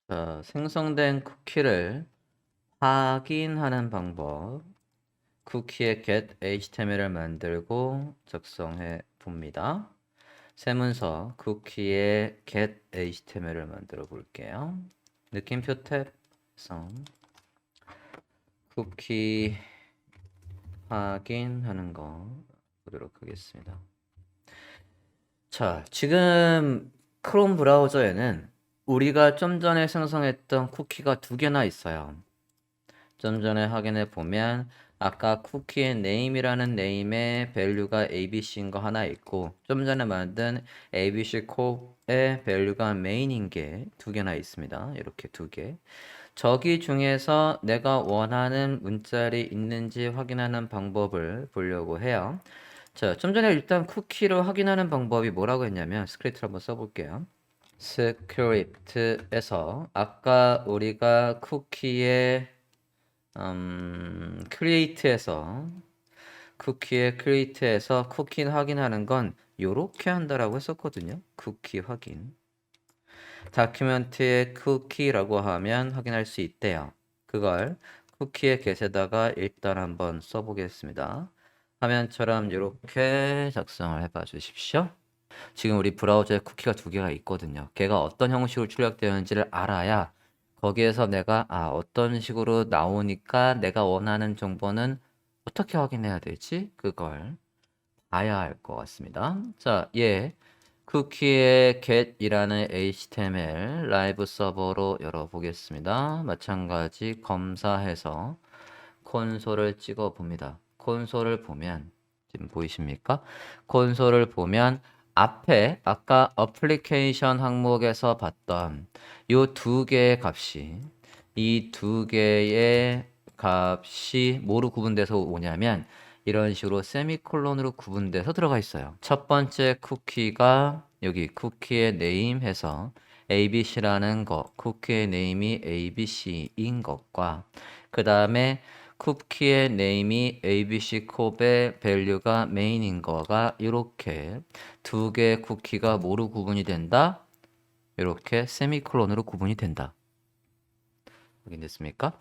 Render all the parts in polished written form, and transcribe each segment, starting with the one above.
자, 생성된 쿠키를 확인하는 방법. 쿠키의 get HTML을 만들고 작성해 봅니다. 새 문서 쿠키의 get HTML을 만들어 볼게요. 느낌표 탭에서 쿠키 확인하는 거 보도록 하겠습니다. 자, 지금 크롬 브라우저에는 우리가 좀 전에 생성했던 쿠키가 두 개나 있어요. 좀 전에 확인해 보면 아까 쿠키의 name이라는 name의 value가 abc인 거 하나 있고 좀 전에 만든 abc core value가 main인 게 두 개나 있습니다. 이렇게 두 개. 저기 중에서 내가 원하는 문자리 있는지 확인하는 방법을 보려고 해요. 자, 좀 전에 일단 쿠키를 확인하는 방법이 뭐라고 했냐면 스크립트를 한번 써볼게요. 스크립트에서 아까 우리가 쿠키의 create에서 쿠키 확인하는 건 요렇게 한다라고 했었거든요. 쿠키 확인. 다큐멘트에 쿠키라고 하면 확인할 수 있대요. 그걸 쿠키의 get에다가 일단 한번 써보겠습니다. 화면처럼 이렇게 작성을 해봐 주십시오. 지금 우리 브라우저에 쿠키가 두 개가 있거든요. 걔가 어떤 형식으로 출력되었는지를 알아야 거기에서 내가 어떤 식으로 나오니까 내가 원하는 정보는 어떻게 확인해야 되지? 그걸 봐야 할 것 같습니다. 자, 쿠키의 get이라는 HTML 라이브 서버로 열어보겠습니다. 마찬가지 검사해서 콘솔을 찍어 봅니다. 콘솔을 보면 지금 보이십니까? 콘솔을 보면 앞에 아까 어플리케이션 항목에서 봤던 이 두 개의 값이 이 두 개의 값이 뭐로 구분돼서 오냐면 이런 식으로 세미콜론으로 구분돼서 들어가 있어요. 첫 번째 쿠키가 여기 쿠키의 name 해서 abc라는 거, 쿠키의 name이 abc인 것과 그 다음에 쿠키의 name이 abc 컵의 value가 main인 거가 이렇게 두 개의 쿠키가 뭐로 구분이 된다? 이렇게 세미콜론으로 구분이 된다. 확인됐습니까?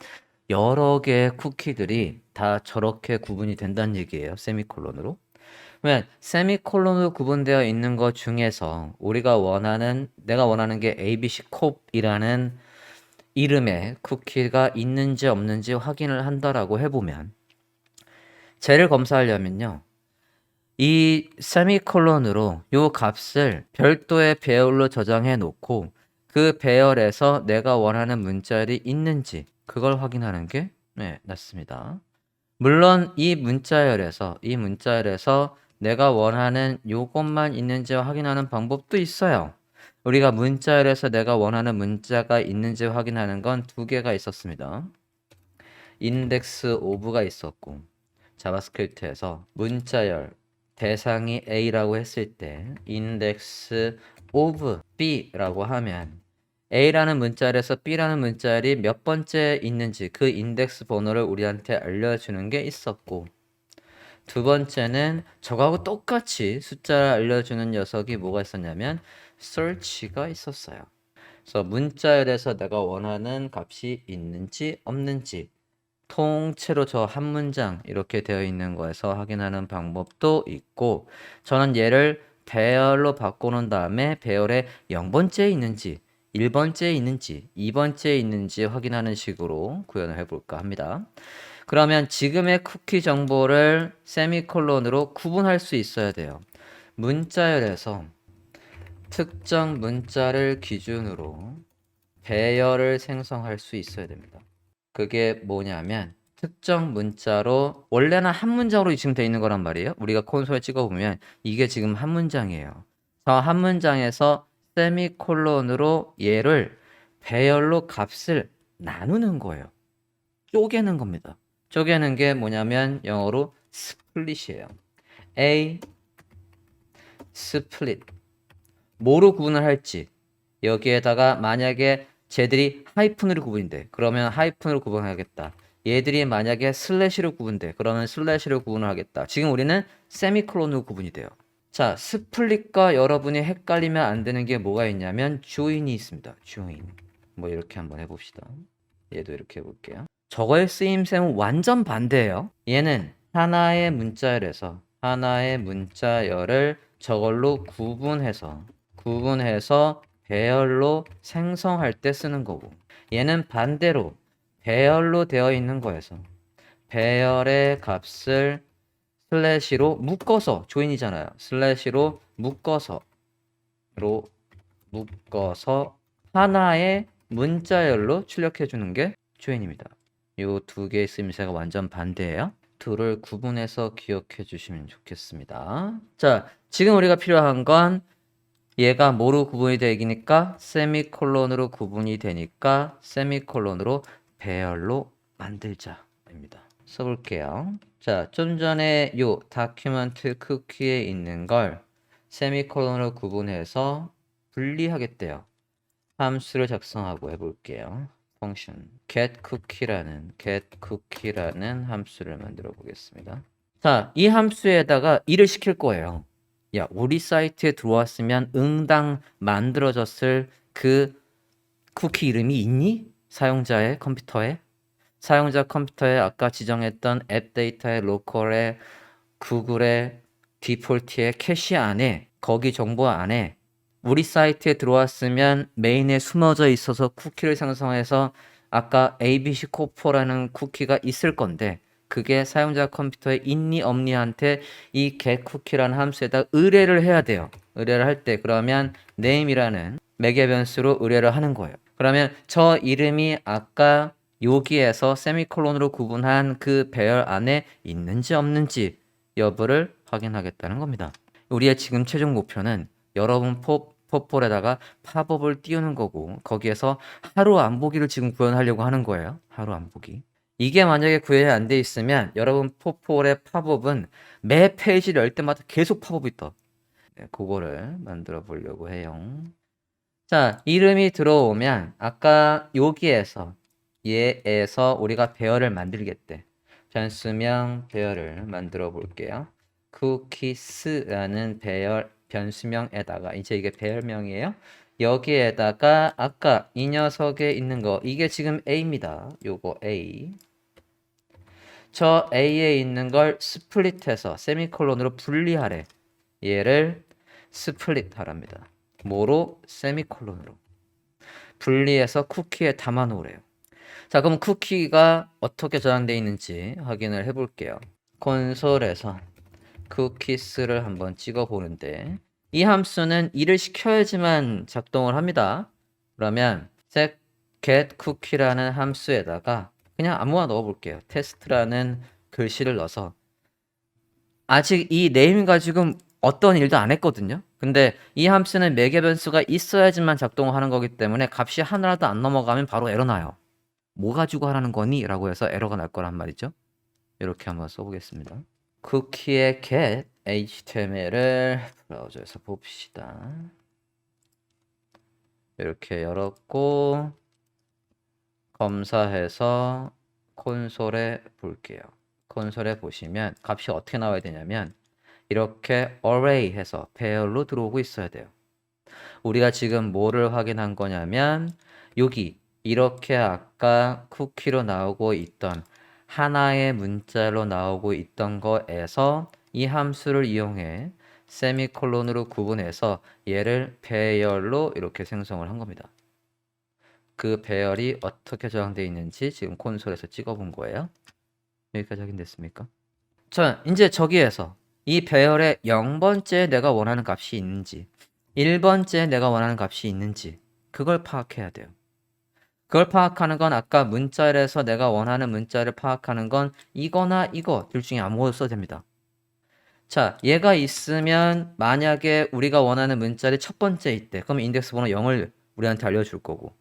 여러 개의 쿠키들이 다 저렇게 구분이 된다는 얘기예요. 세미콜론으로. 그러면 세미콜론으로 구분되어 있는 것 중에서 내가 원하는 게 ABC 컵이라는 이름의 쿠키가 있는지 없는지 확인을 한다라고 해보면 쟤를 검사하려면요. 이 세미콜론으로 요 값을 별도의 배열로 저장해 놓고 그 배열에서 내가 원하는 문자열이 있는지 그걸 확인하는 게 낫습니다. 물론 이 문자열에서 내가 원하는 요것만 있는지 확인하는 방법도 있어요. 우리가 문자열에서 내가 원하는 문자가 있는지 확인하는 건 두 개가 있었습니다. index of가 있었고 자바스크립트에서 문자열 대상이 A라고 했을 때 index of B라고 하면 A라는 문자열에서 B라는 문자열이 몇 번째 있는지 그 인덱스 번호를 우리한테 알려주는 게 있었고 두 번째는 저거하고 똑같이 숫자를 알려주는 녀석이 뭐가 있었냐면 search가 있었어요. 그래서 문자열에서 내가 원하는 값이 있는지 없는지 통째로 저 한 문장 이렇게 되어 있는 거에서 확인하는 방법도 있고 저는 얘를 배열로 바꿔놓은 다음에 배열에 0번째에 있는지 1번째에 있는지 2번째에 있는지 확인하는 식으로 구현을 해볼까 합니다. 그러면 지금의 쿠키 정보를 세미콜론으로 구분할 수 있어야 돼요. 문자열에서 특정 문자를 기준으로 배열을 생성할 수 있어야 됩니다. 그게 뭐냐면 특정 문자로 원래는 한 문장으로 지금 되어 있는 거란 말이에요. 우리가 콘솔에 찍어보면 이게 지금 한 문장이에요. 저 한 문장에서 세미콜론으로 얘를 배열로 값을 나누는 거예요. 쪼개는 겁니다. 쪼개는 게 뭐냐면 영어로 스플릿이에요. A 스플릿. 뭐로 구분을 할지 여기에다가 만약에 쟤들이 하이픈으로 구분돼. 그러면 하이픈으로 구분하겠다. 얘들이 만약에 슬래시로 구분돼. 그러면 슬래시로 구분을 하겠다. 지금 우리는 세미콜론으로 구분이 돼요. 자, 스플릿과 여러분이 헷갈리면 안 되는 게 뭐가 있냐면 조인이 있습니다. 조인. 뭐 이렇게 한번 해봅시다. 얘도 이렇게 해볼게요. 저거의 쓰임새는 완전 반대예요. 얘는 하나의 문자열에서 하나의 문자열을 저걸로 구분해서 배열로 생성할 때 쓰는 거고, 얘는 반대로 배열로 되어 있는 거에서 배열의 값을 슬래시로 묶어서, 조인이잖아요. 슬래시로 묶어서 하나의 문자열로 출력해 주는 게 조인입니다. 요 두 개의 쓰임새가 완전 반대예요. 둘을 구분해서 기억해 주시면 좋겠습니다. 자, 지금 우리가 필요한 건 얘가 뭐로 구분이 되니까 세미콜론으로 구분이 되니까 세미콜론으로 배열로 만들자입니다. 써볼게요. 자, 좀 전에 요 다큐멘트 쿠키에 있는 걸 세미콜론으로 구분해서 분리하겠대요. 함수를 작성하고 해볼게요. 펑션 getCookie라는 함수를 만들어 보겠습니다. 자, 이 함수에다가 일을 시킬 거예요. 야, 우리 사이트에 들어왔으면 응당 만들어졌을 그 쿠키 이름이 있니? 사용자 컴퓨터에 아까 지정했던 앱 데이터의 로컬에 구글의 디폴트의 캐시 안에, 거기 정보 안에 우리 사이트에 들어왔으면 메인에 숨어져 있어서 쿠키를 생성해서 아까 ABC 코퍼라는 쿠키가 있을 건데, 그게 사용자 컴퓨터에 있니 없니한테 이 getCookie라는 함수에다 의뢰를 해야 돼요. 의뢰를 할 때 그러면 name이라는 매개 변수로 의뢰를 하는 거예요. 그러면 저 이름이 아까 여기에서 세미콜론으로 구분한 그 배열 안에 있는지 없는지 여부를 확인하겠다는 겁니다. 우리의 지금 최종 목표는 여러분 pop볼에다가 팝업을 띄우는 거고, 거기에서 하루 안 보기를 지금 구현하려고 하는 거예요. 하루 안 보기. 이게 만약에 구현이 안 돼 있으면 여러분 pop볼의 팝업은 매 페이지를 열 때마다 계속 팝업이 떠. 네, 그거를 만들어 보려고 해요. 자, 이름이 들어오면 아까 여기에서 얘에서 우리가 배열을 만들겠대. 변수명 배열을 만들어 볼게요. cookies라는 배열 변수명에다가, 이제 이게 배열명이에요. 여기에다가 아까 이 녀석에 있는 거, 이게 지금 A입니다. 요거 A. 저 A에 있는 걸 스플릿해서 세미콜론으로 분리하래. 얘를 스플릿 하랍니다. 뭐로? 세미콜론으로. 분리해서 쿠키에 담아 놓으래요. 자, 그럼 쿠키가 어떻게 저장되어 있는지 확인을 해볼게요. 콘솔에서 쿠키스를 한번 찍어 보는데, 이 함수는 일을 시켜야지만 작동을 합니다. 그러면 set getCookie라는 함수에다가 그냥 아무거나 넣어 볼게요. 테스트라는 글씨를 넣어서, 아직 이 네임 가지고 어떤 일도 안 했거든요. 근데 이 함수는 매개 변수가 있어야지만 작동하는 거기 때문에 값이 하나라도 안 넘어가면 바로 에러 나요. 뭐 가지고 하라는 거니? 라고 해서 에러가 날 거란 말이죠. 이렇게 한번 써보겠습니다. 쿠키의 get HTML을 브라우저에서 봅시다. 이렇게 열었고 검사해서 콘솔에 볼게요. 콘솔에 보시면 값이 어떻게 나와야 되냐면 이렇게 array 해서 배열로 들어오고 있어야 돼요. 우리가 지금 뭐를 확인한 거냐면 여기 이렇게 아까 쿠키로 나오고 있던 하나의 문자로 나오고 있던 거에서 이 함수를 이용해 세미콜론으로 구분해서 얘를 배열로 이렇게 생성을 한 겁니다. 그 배열이 어떻게 저장되어 있는지 지금 콘솔에서 찍어본 거예요. 여기까지 확인됐습니까? 자, 이제 저기에서 이 배열에 0번째 내가 원하는 값이 있는지 1번째 내가 원하는 값이 있는지 그걸 파악해야 돼요. 그걸 파악하는 건 아까 문자열에서 내가 원하는 문자를 파악하는 건 이거나 이거 둘 중에 아무거나 써도 됩니다. 자, 얘가 있으면 만약에 우리가 원하는 문자열이 첫 번째 있대. 그럼 인덱스 번호 0을 우리한테 알려줄 거고,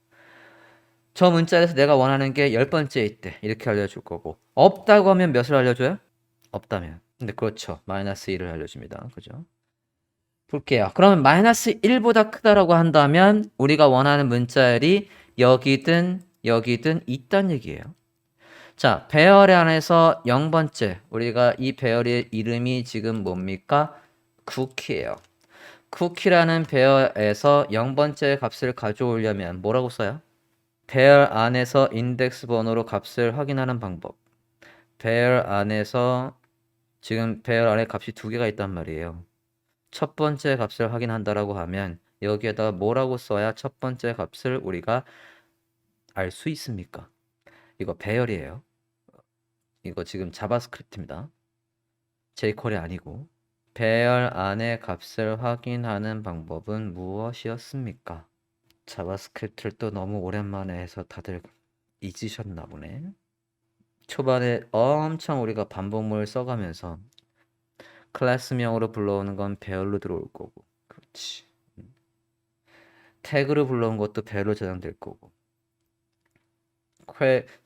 저 문자열에서 내가 원하는 게 10번째 있대. 이렇게 알려줄 거고, 없다고 하면 몇을 알려줘요? 없다면. 근데 그렇죠. 마이너스 1을 알려줍니다. 그죠? 볼게요. 그러면 마이너스 1보다 크다라고 한다면 우리가 원하는 문자열이 여기든 있단 얘기예요. 자, 배열에 안에서 0번째, 우리가 이 배열의 이름이 지금 뭡니까? 쿠키예요. 쿠키라는 배열에서 0번째 값을 가져오려면 뭐라고 써요? 배열 안에서 인덱스 번호로 값을 확인하는 방법. 배열 안에서 지금 배열 안에 값이 두 개가 있단 말이에요. 첫 번째 값을 확인한다라고 하면 여기에다가 뭐라고 써야 첫 번째 값을 우리가 알 수 있습니까? 이거 배열이에요. 이거 지금 자바스크립트입니다. jQuery 아니고. 배열 안에 값을 확인하는 방법은 무엇이었습니까? 자바스크립트를 또 너무 오랜만에 해서 다들 잊으셨나 보네. 초반에 엄청 우리가 반복문을 써가면서 클래스명으로 불러오는 건 배열로 들어올 거고, 그렇지. 태그로 불러온 것도 배열로 저장될 거고,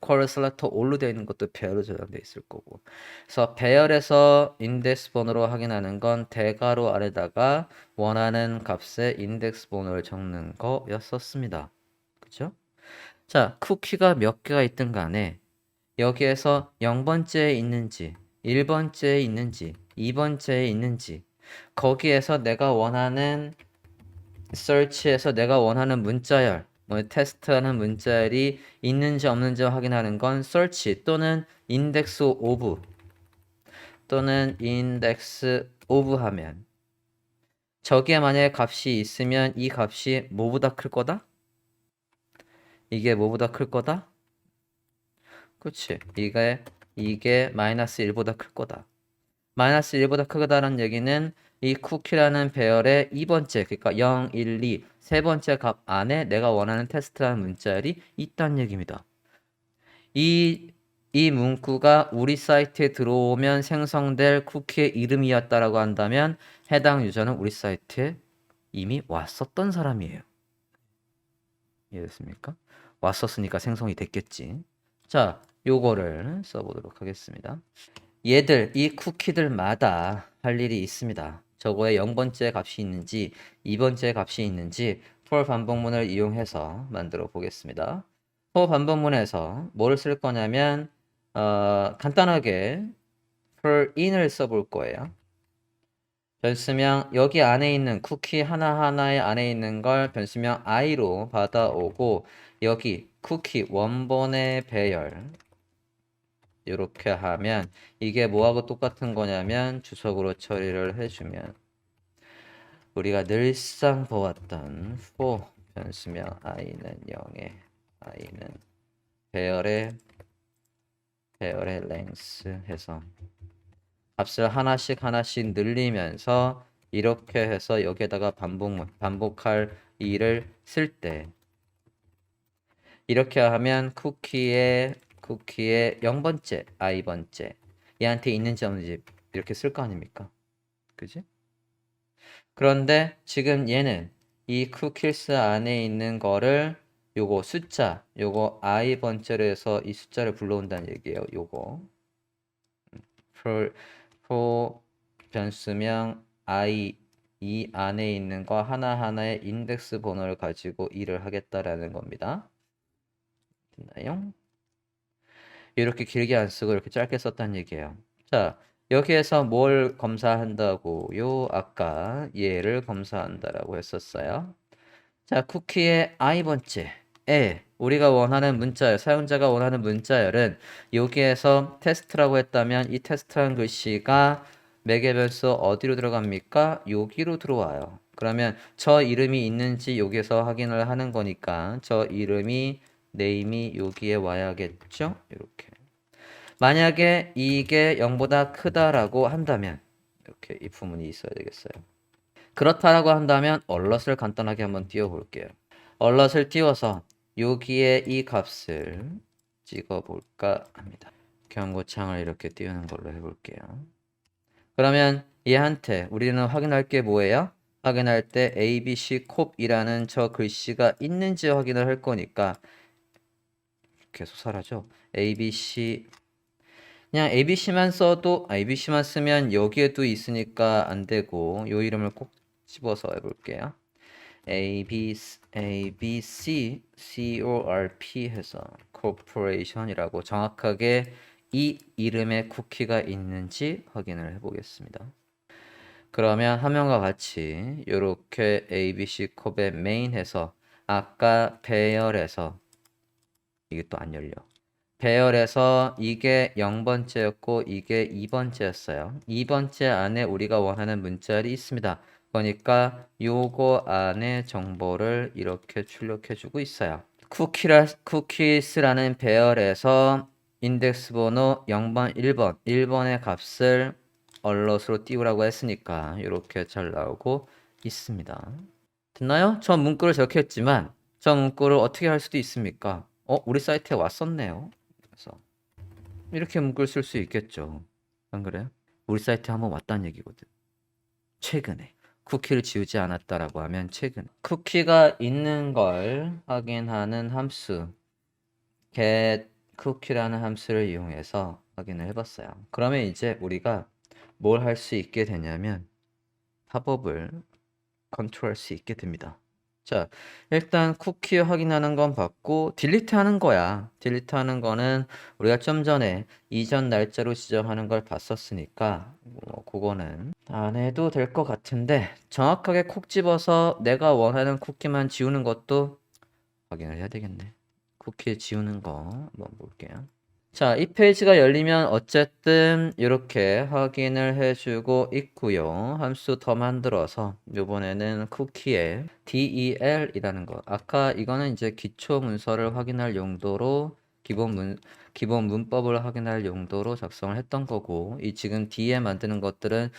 쿼리 셀렉터 올로 되어 있는 것도 배열로 저장돼 있을 거고. 그래서 배열에서 인덱스 번호로 확인하는 건 대괄호 아래다가 원하는 값의 인덱스 번호를 적는 거였었습니다. 그죠? 자, 쿠키가 몇 개가 있든 간에 여기에서 0번째에 있는지, 1번째에 있는지, 2번째에 있는지 거기에서 내가 원하는 search에서 내가 원하는 문자열, 테스트하는 문자열이 있는지 없는지 확인하는 건 search 또는 index of 또는 index of 하면 저기에 만약에 값이 있으면 이 값이 뭐보다 클 거다? 이게 뭐보다 클 거다? 그치. 이게 마이너스 1보다 클 거다. 마이너스 1보다 크다는 얘기는 이 쿠키라는 배열의 2번째, 그러니까 0, 1, 2, 세 번째 값 안에 내가 원하는 테스트라는 문자열이 있다는 얘기입니다. 이 문구가 우리 사이트에 들어오면 생성될 쿠키의 이름이었다라고 한다면 해당 유저는 우리 사이트에 이미 왔었던 사람이에요. 이해됐습니까? 왔었으니까 생성이 됐겠지. 자, 요거를 써보도록 하겠습니다. 얘들, 이 쿠키들마다 할 일이 있습니다. 저거에 0번째 값이 있는지 2번째 값이 있는지 for 반복문을 이용해서 만들어 보겠습니다. for 반복문에서 뭐를 쓸 거냐면 간단하게 for in을 써볼 거예요. 변수명 여기 안에 있는 쿠키 하나하나의 안에 있는 걸 변수명 i로 받아오고 여기 쿠키 원본의 배열 이렇게 하면 이게 뭐하고 똑같은 거냐면 주석으로 처리를 해주면 우리가 늘상 보았던 for 변수명 i는 0에 i는 배열의 length 해서 값을 하나씩 늘리면서 이렇게 해서 여기에다가 반복할 일을 쓸 때 이렇게 하면 쿠키의 0번째, i번째 얘한테 있는지 없는지 이렇게 쓸 거 아닙니까? 그지? 그런데 지금 얘는 이 쿠키스 안에 있는 거를 요거 숫자, 요거 i번째로 해서 이 숫자를 불러온다는 얘기예요. 요거 for 변수명 i 이 안에 있는 거 하나하나의 인덱스 번호를 가지고 일을 하겠다라는 겁니다. 됐나요? 이렇게 길게 안 쓰고 이렇게 짧게 썼다는 얘기예요. 자, 여기에서 뭘 검사한다고요? 아까 얘를 검사한다라고 했었어요. 자, 쿠키의 i번째에 우리가 원하는 문자열, 사용자가 원하는 문자열은 여기에서 테스트라고 했다면 이 테스트라는 글씨가 매개 변수 어디로 들어갑니까? 여기로 들어와요. 그러면 저 이름이 있는지 여기에서 확인을 하는 거니까 저 이름이 네임이 여기에 와야겠죠? 이렇게. 만약에 이게 0보다 크다라고 한다면 이렇게 이 부분이 있어야 되겠어요. 그렇다라고 한다면 얼럿을 간단하게 한번 띄워 볼게요. 얼럿을 띄워서 여기에 이 값을 찍어 볼까 합니다. 경고창을 이렇게 띄우는 걸로 해볼게요. 그러면 얘한테 우리는 확인할 게 뭐예요? 확인할 때 ABC 콥이라는 저 글씨가 있는지 확인을 할 거니까 계속 사라져. ABC 그냥 ABC만 써도 ABC만 쓰면 여기에도 있으니까 안 되고 요 이름을 꼭 집어서 해볼게요. ABC CORP 해서 corporation이라고 정확하게 이 이름의 쿠키가 있는지 확인을 해보겠습니다. 그러면 화면과 같이 이렇게 ABC 컵의 메인 해서 아까 배열에서 이게 또 안 열려. 배열에서 이게 0번째였고 이게 2번째였어요. 2번째 안에 우리가 원하는 문자열이 있습니다. 그러니까 요거 안에 정보를 이렇게 출력해 주고 있어요. 쿠키스라는 배열에서 인덱스 번호 0번, 1번, 1번의 값을 얼럿으로 띄우라고 했으니까 이렇게 잘 나오고 있습니다. 됐나요? 저 문구를 저렇게 했지만 저 문구를 어떻게 할 수도 있습니까? 우리 사이트에 왔었네요. 그래서 이렇게 문구를 쓸 수 있겠죠. 안 그래요? 우리 사이트에 한번 왔다는 얘기거든. 최근에. 쿠키를 지우지 않았다라고 하면 최근. 쿠키가 있는 걸 확인하는 함수 get cookie라는 함수를 이용해서 확인을 해봤어요. 그러면 이제 우리가 뭘 할 수 있게 되냐면 팝업을 컨트롤할 수 있게 됩니다. 자, 일단 쿠키 확인하는 건 봤고 딜리트 하는 거야. 딜리트 하는 거는 우리가 좀 전에 이전 날짜로 지정하는 걸 봤었으니까 그거는 안 해도 될 것 같은데 정확하게 콕 집어서 내가 원하는 쿠키만 지우는 것도 확인을 해야 되겠네. 쿠키 지우는 거 한번 볼게요. 자, 이 페이지가 열리면 어쨌든 이렇게 확인을 해주고 있고요. 함수 더 만들어서 이번에는 쿠키에 del이라는 거. 아까 이거는 이제 기초 문서를 확인할 용도로 기본 문법을 확인할 용도로 작성을 했던 거고 이 지금 D에 만드는 것들은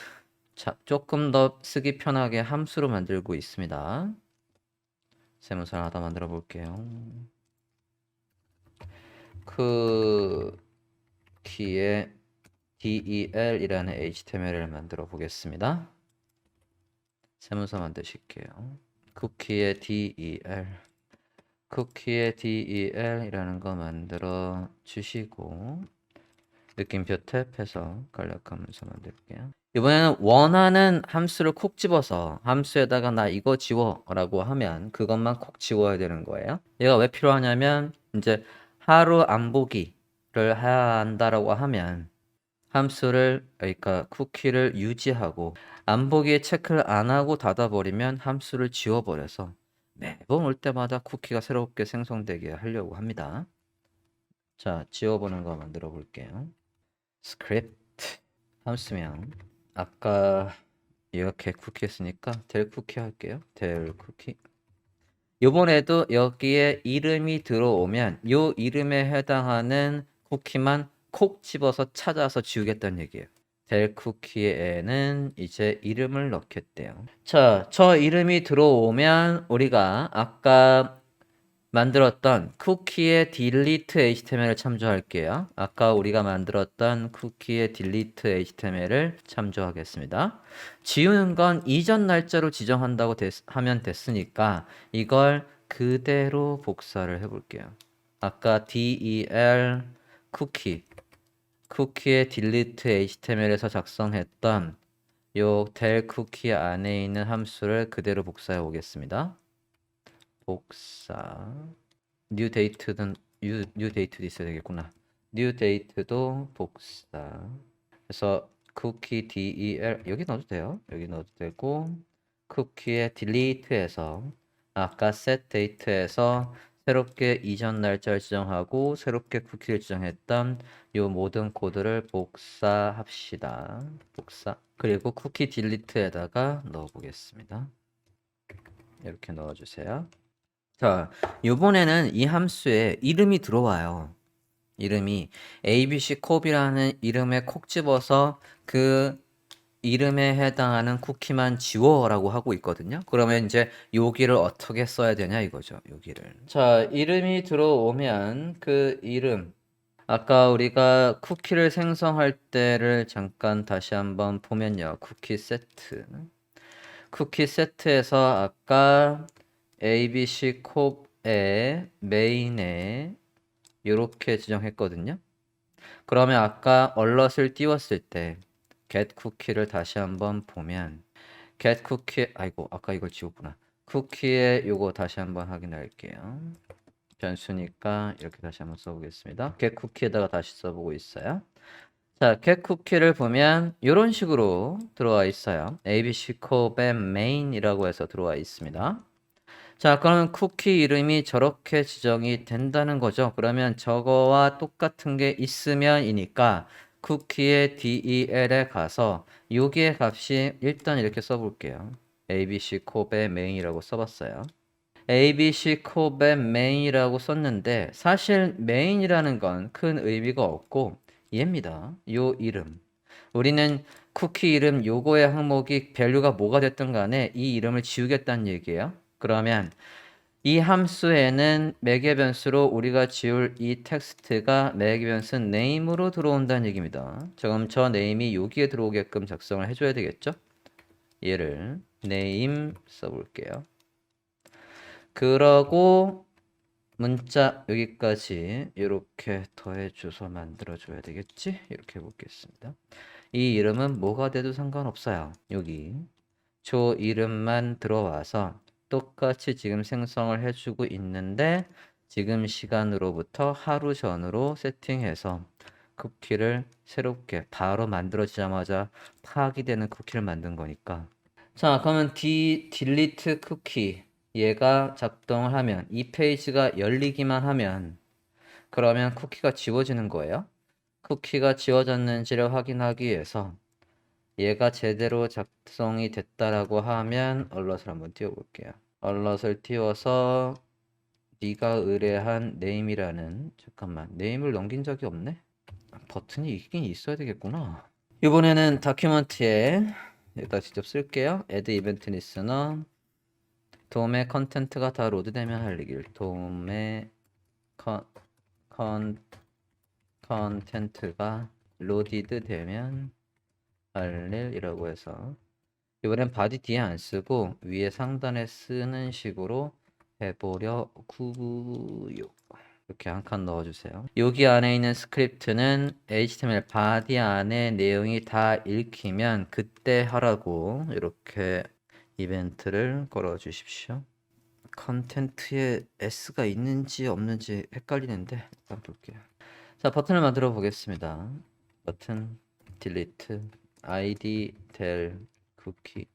조금 더 쓰기 편하게 함수로 만들고 있습니다. 세무사를 하나 만들어 볼게요. 쿠키의 del이라는 HTML을 만들어 보겠습니다. 세무서 만드실게요. 쿠키의 del이라는 거 만들어 주시고 느낌표 탭해서 간략하면서 만들게요. 이번에는 원하는 함수를 콕 집어서 함수에다가 나 이거 지워 라고 하면 그것만 콕 지워야 되는 거예요. 얘가 왜 필요하냐면 이제 하루 안 보기를 해야 한다라고 하면 함수를 그러니까 쿠키를 유지하고 안 보기에 체크를 안 하고 닫아버리면 함수를 지워버려서 매번 올 때마다 쿠키가 새롭게 생성되게 하려고 합니다. 자, 지워보는 거 만들어 볼게요. 스크립트 함수명 아까 이렇게 쿠키 했으니까 델 쿠키 할게요. 델 쿠키. 요번에도 여기에 이름이 들어오면 요 이름에 해당하는 쿠키만 콕 집어서 찾아서 지우겠다는 얘기예요. 델 쿠키에는 이제 이름을 넣겠대요. 자, 저 이름이 들어오면 우리가 아까 만들었던 쿠키의 delete HTML을 참조할게요. 아까 우리가 만들었던 쿠키의 delete HTML을 참조하겠습니다. 지우는 건 이전 날짜로 지정한다고 하면 됐으니까 이걸 그대로 복사를 해볼게요. 아까 del 쿠키의 delete HTML에서 작성했던 요 del 쿠키 안에 있는 함수를 그대로 복사해 오겠습니다. 복사 new date는 new date도 있어야 되겠구나. new date도 복사. 그래서 쿠키 del 여기 넣어도 돼요. 여기 넣어도 되고 쿠키의 delete에서 아까 set date에서 새롭게 이전 날짜를 지정하고 새롭게 쿠키를 지정했던 이 모든 코드를 복사합시다. 복사. 그리고 쿠키 delete에다가 넣어 보겠습니다. 이렇게 넣어 주세요. 자, 이번에는 이 함수에 이름이 들어와요. 이름이 abccop이라는 이름에 콕 집어서 그 이름에 해당하는 쿠키만 지워라고 하고 있거든요. 그러면 이제 여기를 어떻게 써야 되냐 이거죠. 여기를. 자, 이름이 들어오면 그 이름 아까 우리가 쿠키를 생성할 때를 잠깐 다시 한번 보면요. 쿠키 세트에서 아까 ABC 콥의 메인에 이렇게 지정했거든요. 그러면 아까 얼럿을 띄웠을 때 get 쿠키를 다시 한번 보면 get 쿠키 아이고 아까 이걸 지웠구나. 쿠키의 요거 다시 한번 확인할게요. 변수니까 이렇게 다시 한번 써보겠습니다. get 쿠키에다가 다시 써보고 있어요. 자, get 쿠키를 보면 이런 식으로 들어와 있어요. ABC 콥의 main이라고 해서 들어와 있습니다. 자, 그러면 쿠키 이름이 저렇게 지정이 된다는 거죠. 그러면 저거와 똑같은 게 있으면이니까 쿠키의 del에 가서 여기에 값이 일단 이렇게 써볼게요. abc 컵의 main이라고 써봤어요. abc 컵의 main이라고 썼는데 사실 main이라는 건 큰 의미가 없고 얘입니다. 요 이름. 우리는 쿠키 이름 요거의 항목이 밸류가 뭐가 됐든 간에 이 이름을 지우겠다는 얘기예요. 그러면 이 함수에는 매개 변수로 우리가 지울 이 텍스트가 매개 변수 name으로 들어온다는 얘기입니다. 그럼 저 name이 여기에 들어오게끔 작성을 해줘야 되겠죠? 얘를 name 써볼게요. 그러고 문자 여기까지 이렇게 더해줘서 만들어줘야 되겠지? 이렇게 해보겠습니다. 이 이름은 뭐가 돼도 상관없어요. 여기 저 이름만 들어와서 똑같이 지금 생성을 해주고 있는데 지금 시간으로부터 하루 전으로 세팅해서 쿠키를 새롭게 바로 만들어지자마자 파악이 되는 쿠키를 만든 거니까. 자, 그러면 delete 쿠키 얘가 작동을 하면 이 페이지가 열리기만 하면 그러면 쿠키가 지워지는 거예요. 쿠키가 지워졌는지를 확인하기 위해서 얘가 제대로 작성이 됐다라고 하면 얼럿을 한번 띄워볼게요. 얼럿을 띄워서 네가 의뢰한 name이라는 잠깐만 name을 넘긴 적이 없네? 버튼이 있긴 있어야 되겠구나. 이번에는 다큐멘트에 여기다 직접 쓸게요. add event listener 돔의 컨텐트가 다 로드되면 할 얘기를 돔의 컨텐트가 로디드 되면 할 일이라고 해서 이번엔 바디 뒤에 안 쓰고 위에 상단에 쓰는 식으로 해보려고요. 이렇게 한 칸 넣어주세요. 여기 안에 있는 스크립트는 HTML 바디 안에 내용이 다 읽히면 그때 하라고 이렇게 이벤트를 걸어 주십시오. 컨텐트에 S가 있는지 없는지 헷갈리는데 일단 볼게요. 자, 버튼을 만들어 보겠습니다. 버튼 delete id del 쿠키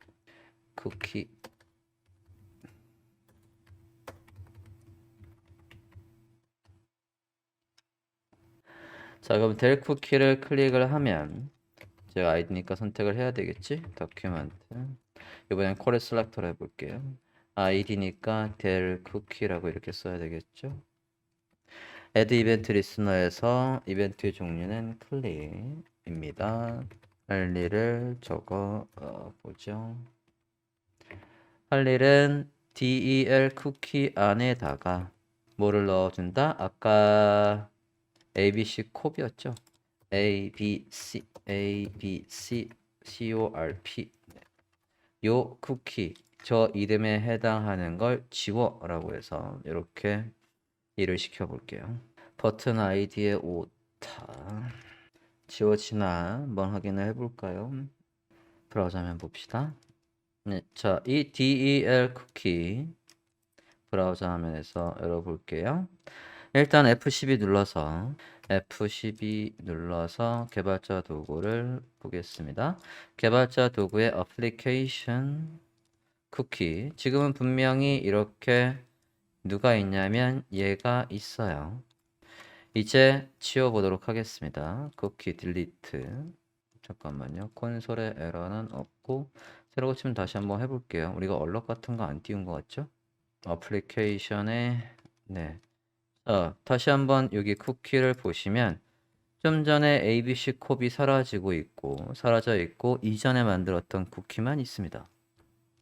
자, 그럼 del 쿠키를 클릭을 하면 제가 아이디니까 선택을 해야 되겠지? 다큐멘트 이번엔 쿼리 셀렉터를 해볼게요. 아이디니까 del 쿠키라고 이렇게 써야 되겠죠? add 이벤트 리스너에서 이벤트의 종류는 클릭입니다. 할 일을 적어 보죠. 할 일은 del 쿠키 안에다가 뭐를 넣어준다? 아까 abc 콥이었죠? abc corp 요 쿠키 저 이름에 해당하는 걸 지워라고 해서 이렇게 일을 시켜볼게요. 버튼 아이디의 오타 지워지나 한번 확인을 해볼까요? 브라우저 화면 봅시다. 네, 자, 이 del 쿠키 브라우저 화면에서 열어볼게요. 일단 F12 눌러서 개발자 도구를 보겠습니다. 개발자 도구의 애플리케이션 쿠키 지금은 분명히 이렇게 누가 있냐면 얘가 있어요. 이제 지워보도록 하겠습니다. 쿠키 딜리트 잠깐만요. 콘솔에 에러는 없고 새로 고치면 다시 한번 해볼게요. 우리가 얼럿 같은 거 안 띄운 것 같죠? 애플리케이션에 네. 다시 한번 여기 쿠키를 보시면 좀 전에 ABC 콥이 사라져 있고 이전에 만들었던 쿠키만 있습니다.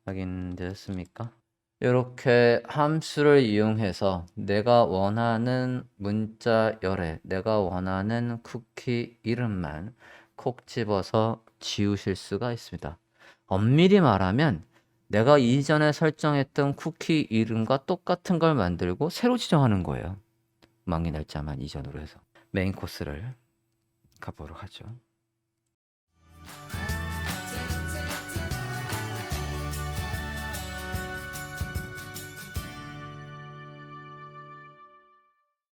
확인되셨습니까? 이렇게 함수를 이용해서 내가 원하는 문자 열에 내가 원하는 쿠키 이름만 콕 집어서 지우실 수가 있습니다. 엄밀히 말하면 내가 이전에 설정했던 쿠키 이름과 똑같은 걸 만들고 새로 지정하는 거예요. 망의 날짜만 이전으로 해서 메인 코스를 가보도록 하죠.